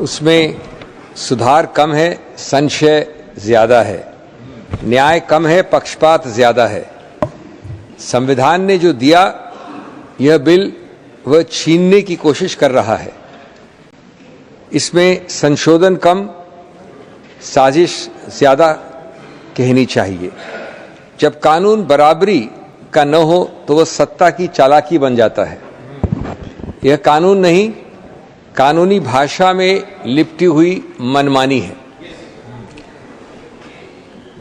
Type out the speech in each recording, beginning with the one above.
उसमें सुधार कम है, संशय ज्यादा है, न्याय कम है, पक्षपात ज्यादा है। संविधान ने जो दिया यह बिल वह छीनने की कोशिश कर रहा है। इसमें संशोधन कम, साजिश ज्यादा कहनी चाहिए। जब कानून बराबरी का न हो तो वह सत्ता की चालाकी बन जाता है। यह कानून नहीं, कानूनी भाषा में लिपटी हुई मनमानी है।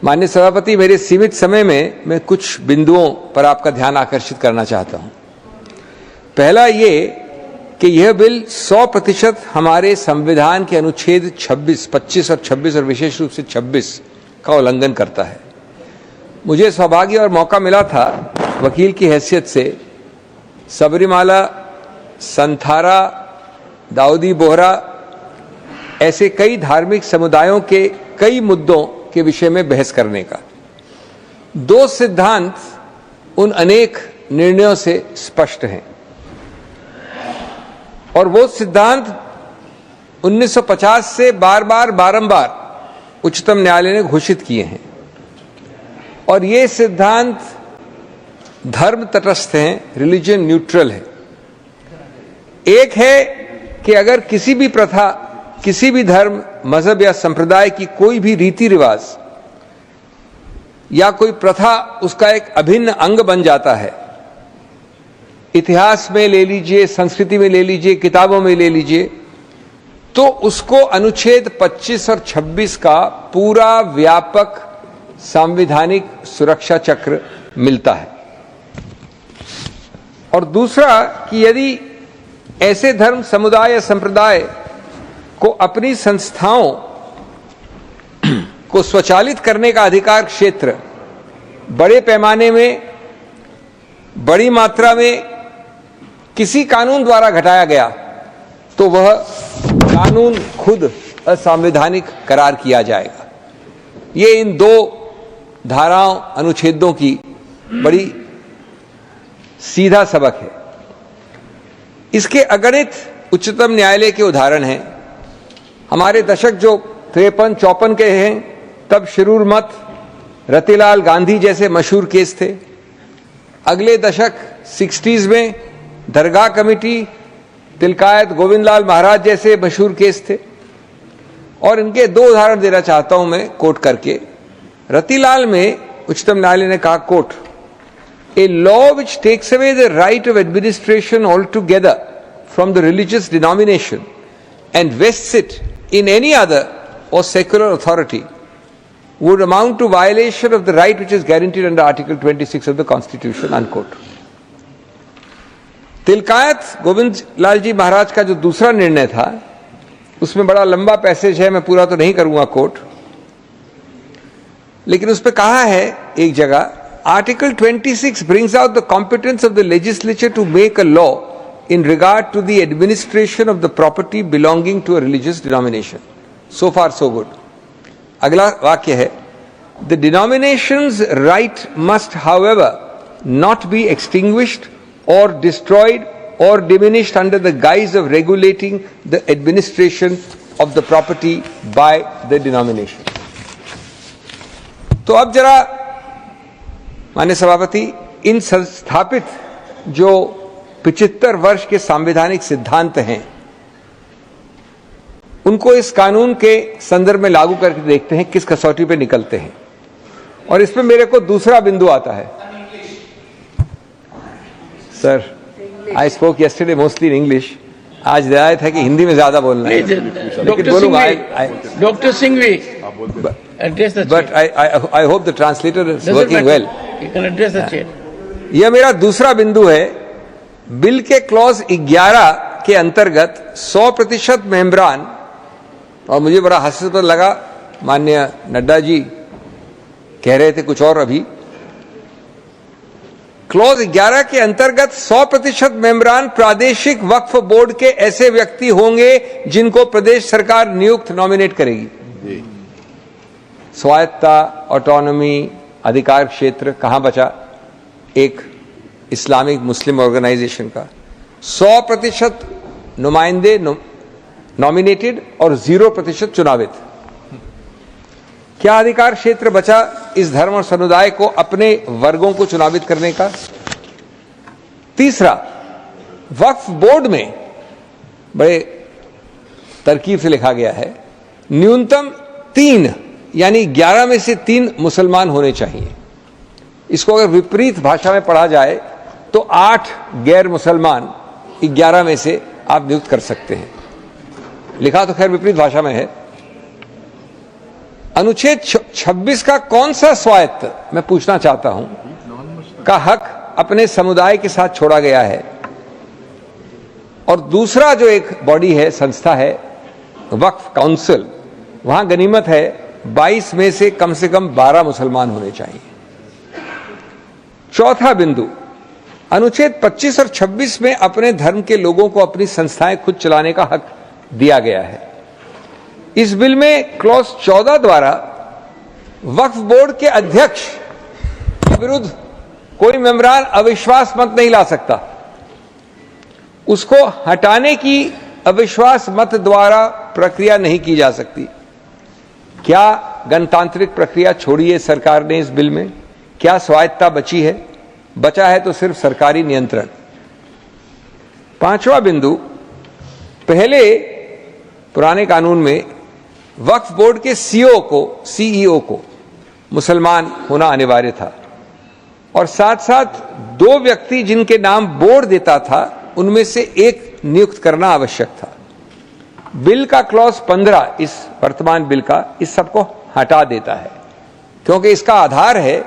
माननीय सभापति, मेरे सीमित समय में मैं कुछ बिंदुओं पर आपका ध्यान आकर्षित करना चाहता हूं। पहला ये कि यह बिल 100% हमारे संविधान के अनुच्छेद 26, 25 और 26 और विशेष रूप से 26 का उल्लंघन करता है। मुझे सौभाग्य और मौका मिला था वकील की हैसियत से सबरीमाला, संथारा, दाऊदी बोहरा ऐसे कई धार्मिक समुदायों के कई मुद्दों के विषय में बहस करने का। दो सिद्धांत उन अनेक निर्णयों से स्पष्ट हैं और वो सिद्धांत 1950 से बारंबार उच्चतम न्यायालय ने घोषित किए हैं और ये सिद्धांत धर्म तटस्थ हैं, रिलीजन न्यूट्रल है। एक है कि अगर किसी भी प्रथा, किसी भी धर्म, मजहब या संप्रदाय की कोई भी रीति रिवाज या कोई प्रथा उसका एक अभिन्न अंग बन जाता है, इतिहास में ले लीजिए, संस्कृति में ले लीजिए, किताबों में ले लीजिए, तो उसको अनुच्छेद 25 और 26 का पूरा व्यापक संवैधानिक सुरक्षा चक्र मिलता है। और दूसरा कि यदि ऐसे धर्म, समुदाय या संप्रदाय को अपनी संस्थाओं को स्वचालित करने का अधिकार क्षेत्र बड़े पैमाने में, बड़ी मात्रा में किसी कानून द्वारा घटाया गया तो वह कानून खुद असंवैधानिक करार किया जाएगा। ये इन दो धाराओं, अनुच्छेदों की बड़ी सीधा सबक है। इसके अगणित उच्चतम न्यायालय के उदाहरण हैं। हमारे दशक जो 53-54 के हैं, तब शिरूर मत, रतिलाल गांधी जैसे मशहूर केस थे। अगले दशक 60s में दरगाह कमेटी, तिलकायत गोविंदलाल महाराज जैसे मशहूर केस थे। और इनके दो उदाहरण देना चाहता हूं मैं कोट करके। रतिलाल में उच्चतम न्यायालय ने कहा, coat, A law which takes away the right of administration altogether from the religious denomination and vests it in any other or secular authority would amount to violation of the right which is guaranteed under Article 26 of the Constitution, unquote. Tilakayat Govind Lal ji Maharaj का जो दूसरा निर्णय था, उसमें बड़ा लंबा passage है, मैं पूरा तो नहीं करूंगा कोट, लेकिन उस पर कहा है एक जगह, Article 26 brings out the competence of the legislature to make a law in regard to the administration of the property belonging to a religious denomination. So far, so good. अगला वाक्य है, the denomination's right must, however, not be extinguished or destroyed or diminished under the guise of regulating the administration of the property by the denomination. तो अब जरा माननीय सभापति, इन संस्थापित जो 75 वर्ष के संवैधानिक सिद्धांत हैं, उनको इस कानून के संदर्भ में लागू करके देखते हैं किस कसौटी पे निकलते हैं। और इसमें मेरे को दूसरा बिंदु आता है। Sir, I spoke yesterday mostly in English. आज रियायत है कि हिंदी में ज्यादा बोलना है, लेकिन बोलूंगा। Doctor Singhvi, but I hope the translator is working well. You can address the chair. यह मेरा दूसरा बिंदु है। बिल के क्लॉज 11 के अंतर्गत 100% मेंबरान, और मुझे बड़ा हास्यास्पद लगा, माननीय नड्डा जी कह रहे थे कुछ और अभी। क्लॉज 11 के अंतर्गत 100% मेंबरान प्रादेशिक वक्फ बोर्ड के ऐसे व्यक्ति होंगे जिनको प्रदेश सरकार नियुक्त नॉमिनेट करेगी। स्वायत्ता, ऑटोनॉमी, अधिकार क्षेत्र कहां बचा एक इस्लामिक मुस्लिम ऑर्गेनाइजेशन का? 100% नुमाइंदे नॉमिनेटेड और 0% चुनावित। क्या अधिकार क्षेत्र बचा इस धर्म और समुदाय को अपने वर्गों को चुनावित करने का? तीसरा, वक्फ बोर्ड में बड़े तरकीब से लिखा गया है न्यूनतम 3 यानी 11 में से 3 मुसलमान होने चाहिए। इसको अगर विपरीत भाषा में पढ़ा जाए तो 8 गैर मुसलमान 11 में से आप नियुक्त कर सकते हैं। लिखा तो खैर विपरीत भाषा में है। अनुच्छेद 26 का कौन सा स्वायत्त, मैं पूछना चाहता हूं, का हक अपने समुदाय के साथ छोड़ा गया है? और दूसरा जो एक बॉडी है, संस्था है वक्फ काउंसिल, वहां गनीमत है 22 में से कम 12 मुसलमान होने चाहिए। चौथा बिंदु, अनुच्छेद 25 और 26 में अपने धर्म के लोगों को अपनी संस्थाएं खुद चलाने का हक दिया गया है। इस बिल में क्लॉज 14 द्वारा वक्फ बोर्ड के अध्यक्ष के विरुद्ध कोई मेंबरान अविश्वास मत नहीं ला सकता। उसको हटाने की अविश्वास मत द्वारा प्रक्रिया नहीं की जा सकती। क्या गणतांत्रिक प्रक्रिया छोड़ी है सरकार ने इस बिल में? क्या स्वायत्तता बची है? बचा है तो सिर्फ सरकारी नियंत्रण। पांचवा बिंदु, पहले पुराने कानून में वक्फ बोर्ड के सीईओ को मुसलमान होना अनिवार्य था और साथ साथ 2 व्यक्ति जिनके नाम बोर्ड देता था उनमें से एक नियुक्त करना आवश्यक था। बिल का क्लॉज 15 इस वर्तमान बिल का इस सबको हटा देता है क्योंकि इसका आधार है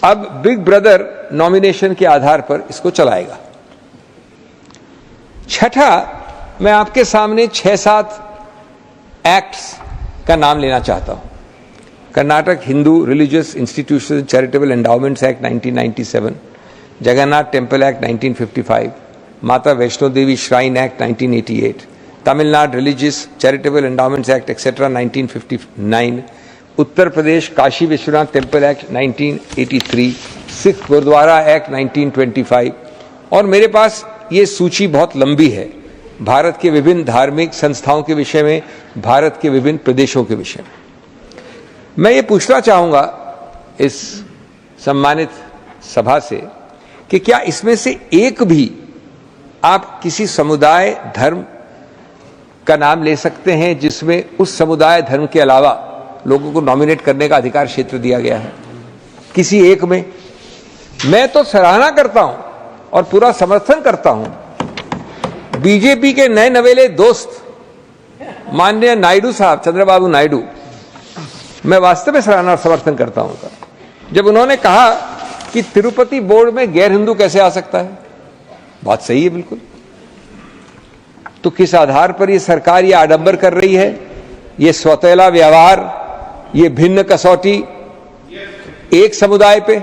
अब बिग ब्रदर नॉमिनेशन के आधार पर इसको चलाएगा। छठा, मैं आपके सामने 6-7 एक्ट्स का नाम लेना चाहता हूं। Karnataka Hindu religious institution charitable endowments act 1997, Jagannath temple act 1955, Mata Vaishno Devi shrine act 1988, Tamil Nadu religious charitable endowments act etcetera 1959, Uttar Pradesh Kashi Vishwanath temple act 1983, Sikh Gurdwara act 1925 और मेरे पास ये सूची बहुत लंबी है भारत के विभिन्न धार्मिक संस्थाओं के विषय में, भारत के विभिन्न प्रदेशों के विषय में। मैं ये पूछना चाहूंगा इस सम्मानित सभा से कि क्या इसमें से एक भी आप किसी समुदाय धर्म का नाम ले सकते हैं जिसमें उस समुदाय धर्म के अलावा लोगों को नॉमिनेट करने का अधिकार क्षेत्र दिया गया है? किसी एक में? मैं तो सराहना करता हूं और पूरा समर्थन करता हूं बीजेपी के नए नवेले दोस्त माननीय नायडू साहब, चंद्रबाबू नायडू, मैं वास्तव में सराहना और समर्थन करता हूं उनका, जब उन्होंने कहा कि तिरुपति बोर्ड में गैर हिंदू कैसे आ सकता है। बात सही है बिल्कुल। तो किस आधार पर यह सरकार यह आडंबर कर रही है? यह स्वतैला व्यवहार, ये भिन्न कसौटी एक समुदाय पे।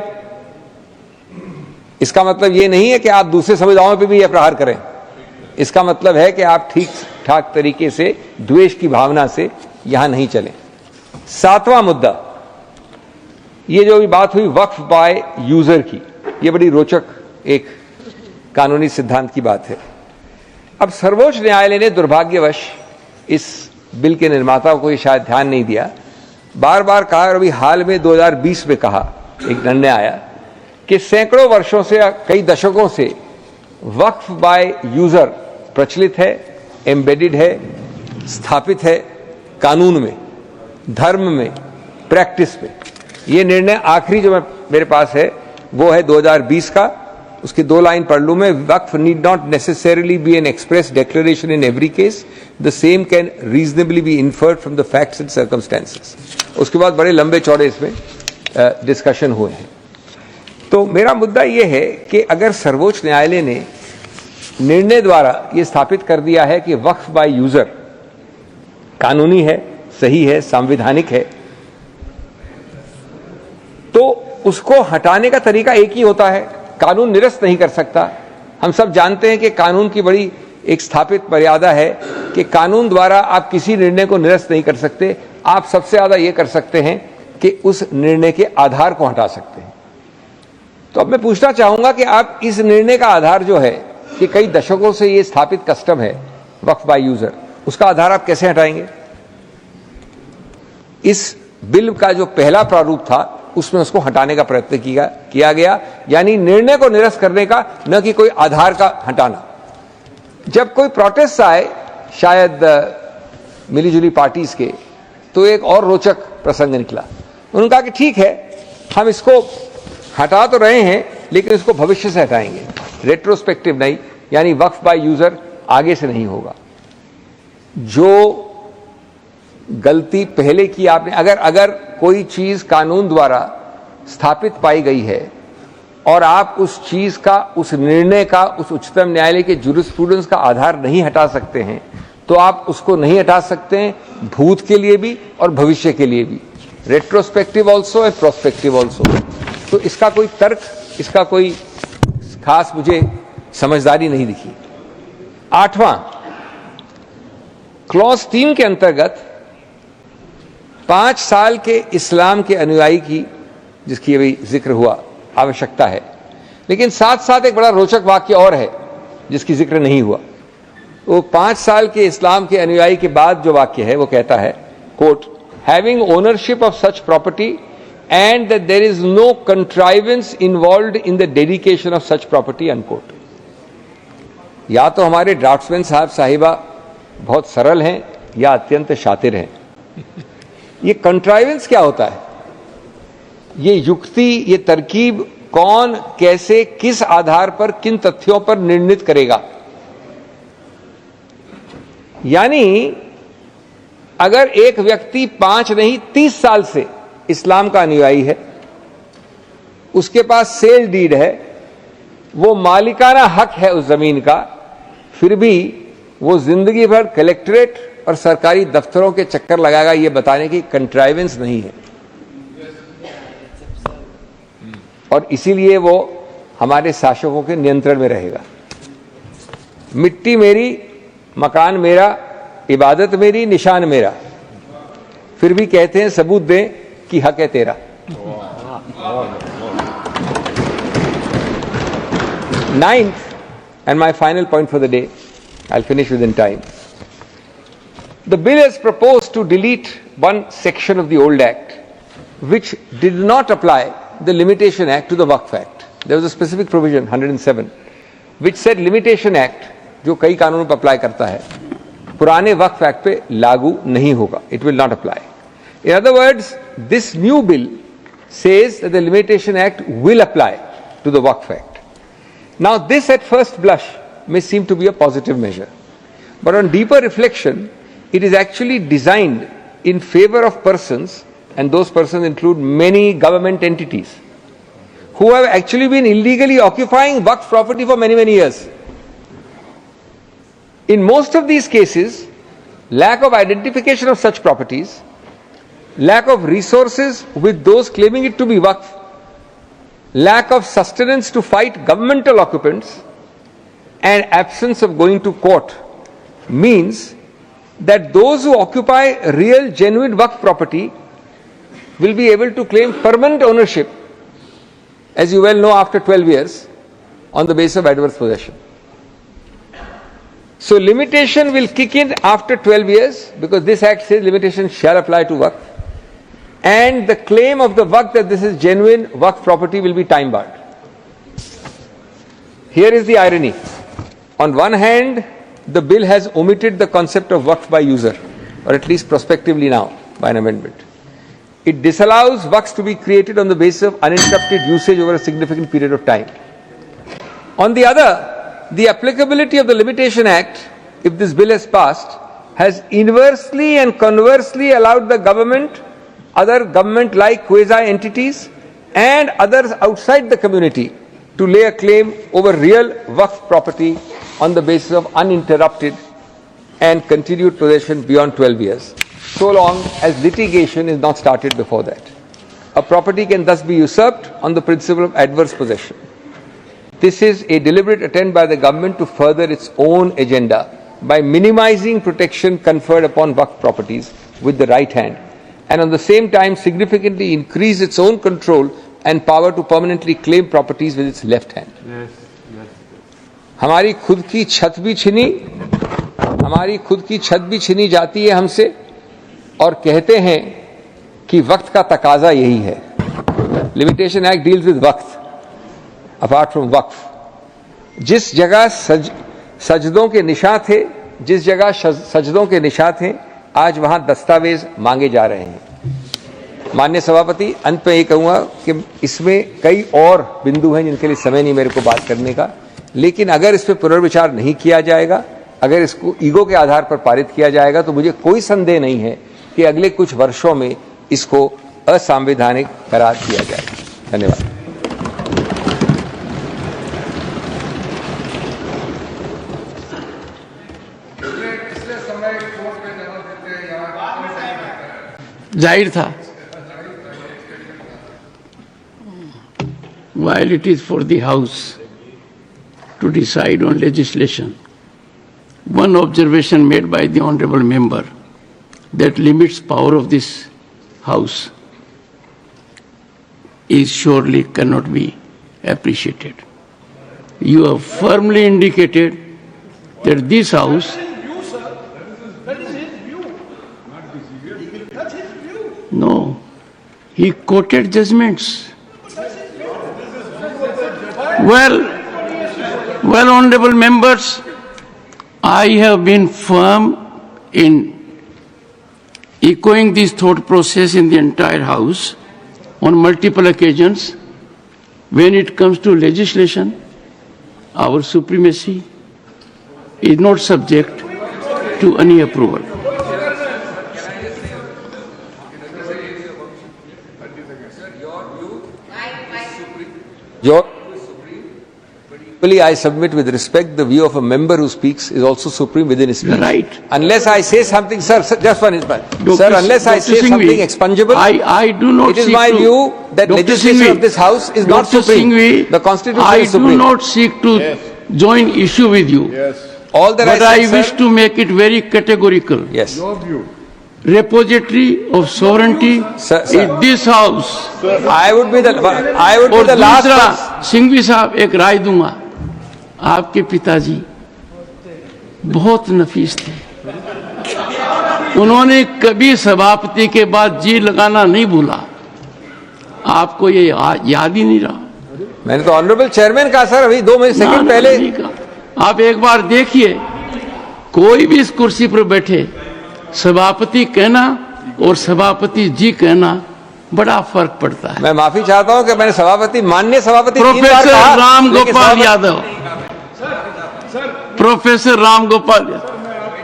इसका मतलब ये नहीं है कि आप दूसरे समुदायों पे भी यह प्रहार करें। इसका मतलब है कि आप ठीक ठाक तरीके से द्वेष की भावना से यहां नहीं चलें। 7वां मुद्दा, ये जो भी बात हुई वक्फ बाय यूजर की, ये बड़ी रोचक एक कानूनी सिद्धांत की बात है। अब सर्वोच्च न्यायालय ने दुर्भाग्यवश इस बिल के निर्माताओं को ये शायद ध्यान नहीं दिया, बार बार कहा और अभी हाल में 2020 में कहा, एक निर्णय आया कि सैकड़ों वर्षों से, कई दशकों से वक्फ बाय यूजर प्रचलित है, एम्बेडेड है, स्थापित है कानून में, धर्म में, प्रैक्टिस में। ये निर्णय आखिरी जो मेरे पास है वो है 2020 का। उसकी 2 लाइन पढ़ लूं मैं। Waqf need not necessarily be an express declaration in every case, the same can reasonably be inferred from the facts and circumstances. उसके बाद बड़े लंबे चौड़े इसमें डिस्कशन हुए हैं। तो मेरा मुद्दा यह है कि अगर सर्वोच्च न्यायालय ने निर्णय द्वारा यह स्थापित कर दिया है कि वक्फ बाय यूजर कानूनी है, सही है, संवैधानिक है, तो उसको हटाने का तरीका एक ही होता है। कानून निरस्त नहीं कर सकता। हम सब जानते हैं कि कानून की बड़ी एक स्थापित मर्यादा है कि कानून द्वारा आप किसी निर्णय को निरस्त नहीं कर सकते। आप सबसे ज्यादा यह कर सकते हैं कि उस निर्णय के आधार को हटा सकते हैं। तो अब मैं पूछना चाहूंगा कि आप इस निर्णय का आधार जो है कि कई दशकों से यह स्थापित कस्टम है वक्फ बाय यूजर, उसका आधार आप कैसे हटाएंगे? इस बिल का जो पहला प्रारूप था उसमें उसको हटाने का प्रयत्न किया गया, यानी निर्णय को निरस्त करने का, न कि कोई आधार का हटाना। जब कोई प्रोटेस्ट आए शायद मिलीजुली पार्टीज के, तो एक और रोचक प्रसंग निकला। उन्होंने कहा कि ठीक है, हम इसको हटा तो रहे हैं लेकिन इसको भविष्य से हटाएंगे, रेट्रोस्पेक्टिव नहीं, यानी वक्फ बाय यूजर आगे से नहीं होगा। जो गलती पहले की आपने, अगर कोई चीज कानून द्वारा स्थापित पाई गई है और आप उस चीज का, उस निर्णय का, उस उच्चतम न्यायालय के जुरिस्प्रूडेंस का आधार नहीं हटा सकते हैं, तो आप उसको नहीं हटा सकते हैं, भूत के लिए भी और भविष्य के लिए भी, retrospective also and prospective also. तो इसका कोई तर्क, इसका कोई खास मुझे समझदारी नहीं दिखी। 8वां क्लॉज 3 के अंतर्गत 5 साल के इस्लाम के अनुयायी की, जिसकी अभी जिक्र हुआ, आवश्यकता है। लेकिन साथ साथ एक बड़ा रोचक वाक्य और है जिसकी जिक्र नहीं हुआ। वो 5 साल के इस्लाम के अनुयायी के बाद जो वाक्य है वो कहता है, quote, having ownership of such property and that there is no contrivance involved in the dedication of such property, unquote. या तो हमारे ड्राफ्ट्समैन साहब साहिबा बहुत सरल हैं या अत्यंत शातिर हैं। ये कंट्राइवेंस क्या होता है? ये युक्ति, ये तरकीब कौन, कैसे, किस आधार पर, किन तथ्यों पर निर्णित करेगा? यानी अगर एक व्यक्ति 5 नहीं 30 साल से इस्लाम का अनुयायी है, उसके पास सेल डीड है, वो मालिकाना हक है उस जमीन का, फिर भी वो जिंदगी भर कलेक्ट्रेट और सरकारी दफ्तरों के चक्कर लगाएगा, ये बताने की कंट्राइवेंस नहीं है। और इसीलिए वो हमारे शासकों के नियंत्रण में रहेगा। मिट्टी मेरी, मकान मेरा, इबादत मेरी, निशान मेरा, फिर भी कहते हैं सबूत दें कि हक है तेरा। 9th and my final point for the day, I'll finish within time. The bill has proposed to delete one section of the old act which did not apply the Limitation Act to the Waqf Act. There was a specific provision 107 which said Limitation Act जो कई कानूनों पर apply करता है, पुराने वक्फ act पे लागू नहीं होगा, it will not apply. In other words, this new bill says that the Limitation Act will apply to the Waqf Act. Now this at first blush may seem to be a positive measure, but on deeper reflection it is actually designed in favor of persons, and those persons include many government entities who have actually been illegally occupying Waqf property for many years. In most of these cases, lack of identification of such properties, lack of resources with those claiming it to be Waqf, lack of sustenance to fight governmental occupants, and absence of going to court means that those who occupy real genuine Waqf property will be able to claim permanent ownership, as you well know, after 12 years on the basis of adverse possession. So limitation will kick in after 12 years because this act says limitation shall apply to Waqf, and the claim of the Waqf that this is genuine Waqf property will be time barred. Here is the irony. On one hand, the bill has omitted the concept of Waqf by user, or at least prospectively now by an amendment. It disallows Waqfs to be created on the basis of uninterrupted usage over a significant period of time. On the other, the applicability of the Limitation Act, if this bill has passed, has inversely and conversely allowed the government, other government-like quasi-entities and others outside the community to lay a claim over real Waqf property on the basis of uninterrupted and continued possession beyond 12 years, so long as litigation is not started before that. A property can thus be usurped on the principle of adverse possession. This is a deliberate attempt by the government to further its own agenda by minimizing protection conferred upon Waqf properties with the right hand, and at the same time significantly increase its own control and power to permanently claim properties with its left hand. हमारी खुद की छत भी छिनी, हमारी खुद की छत भी छीनी जाती है हमसे और कहते हैं कि वक्त का तकाजा यही है। लिमिटेशन एक्ट डील्स विद वक्त, अपार्ट फ्रॉम वक्फ। जिस जगह सजदों के निशान थे, जिस जगह सजदों के निशान थे, आज वहां दस्तावेज मांगे जा रहे हैं। माननीय सभापति, अंत में ये कहूंगा कि इसमें कई और बिंदु हैं जिनके लिए समय नहीं मेरे को बात करने का, लेकिन अगर इस पर पुनर्विचार नहीं किया जाएगा, अगर इसको ईगो के आधार पर पारित किया जाएगा, तो मुझे कोई संदेह नहीं है कि अगले कुछ वर्षों में इसको असंवैधानिक करार दिया जाएगा। धन्यवाद। जाहिर था, while it is for the House to decide on legislation, one observation made by the honorable member that limits power of this House is surely cannot be appreciated. You have firmly indicated that this House No, he quoted judgments. Well, honorable members, I have been firm in echoing this thought process in the entire House on multiple occasions. When it comes to legislation, our supremacy is not subject to any approval. Equally, I submit with respect the view of a member who speaks is also supreme within his speech. Right. Unless I say something, sir, just one minute. Sir, unless I say Singhvi, something expungible, I do not it is seek my to, view that Dr. legislation Singhvi, of this House is not Dr. supreme. Singhvi, The Constitution I is supreme. do not seek to join issue with you. Yes. All that But I I said, wish sir, to make it very categorical. yes. Your view. Repository of sovereignty Sir. is this House. I would be the और last दूसरा, person. Singhvi साहब, एक राय दूंगा, आपके पिताजी बहुत नफीस थे। उन्होंने कभी सभापति के बाद जी लगाना नहीं भूला। आपको ये याद ही नहीं रहा। मैंने तो ऑनरेबल चेयरमैन कहा सर, अभी 2 सेकंड पहले। नहीं कहा। आप एक बार देखिए, कोई भी इस कुर्सी पर बैठे, सभापति कहना और सभापति जी कहना बड़ा फर्क पड़ता है। मैं माफी चाहता हूं कि मैंने सभापति, माननीय सभापति 3 बार प्रोफेसर कहा, राम लेकिन Gopal Yadav, professor Ram Gopal,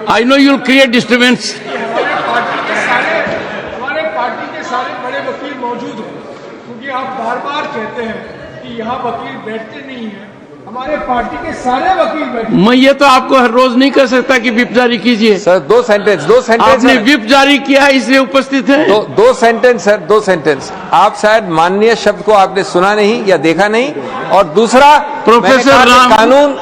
I know you will create disturbance. हमारे पार्टी के सारे बड़े वकील मौजूद हैं, क्योंकि आप बार बार कहते हैं कि यहाँ वकील बैठते नहीं हैं। हमारे पार्टी के सारे वकील बैठे। मैं ये तो आपको हर रोज नहीं कर सकता कि विप जारी कीजिए। सर 2 सेंटेंस आपने विप जारी किया इसलिए उपस्थित है। 2 सेंटेंस सर, 2 सेंटेंस। आप शायद माननीय शब्द को आपने सुना नहीं या देखा नहीं, और दूसरा प्रोफेसर राम कानून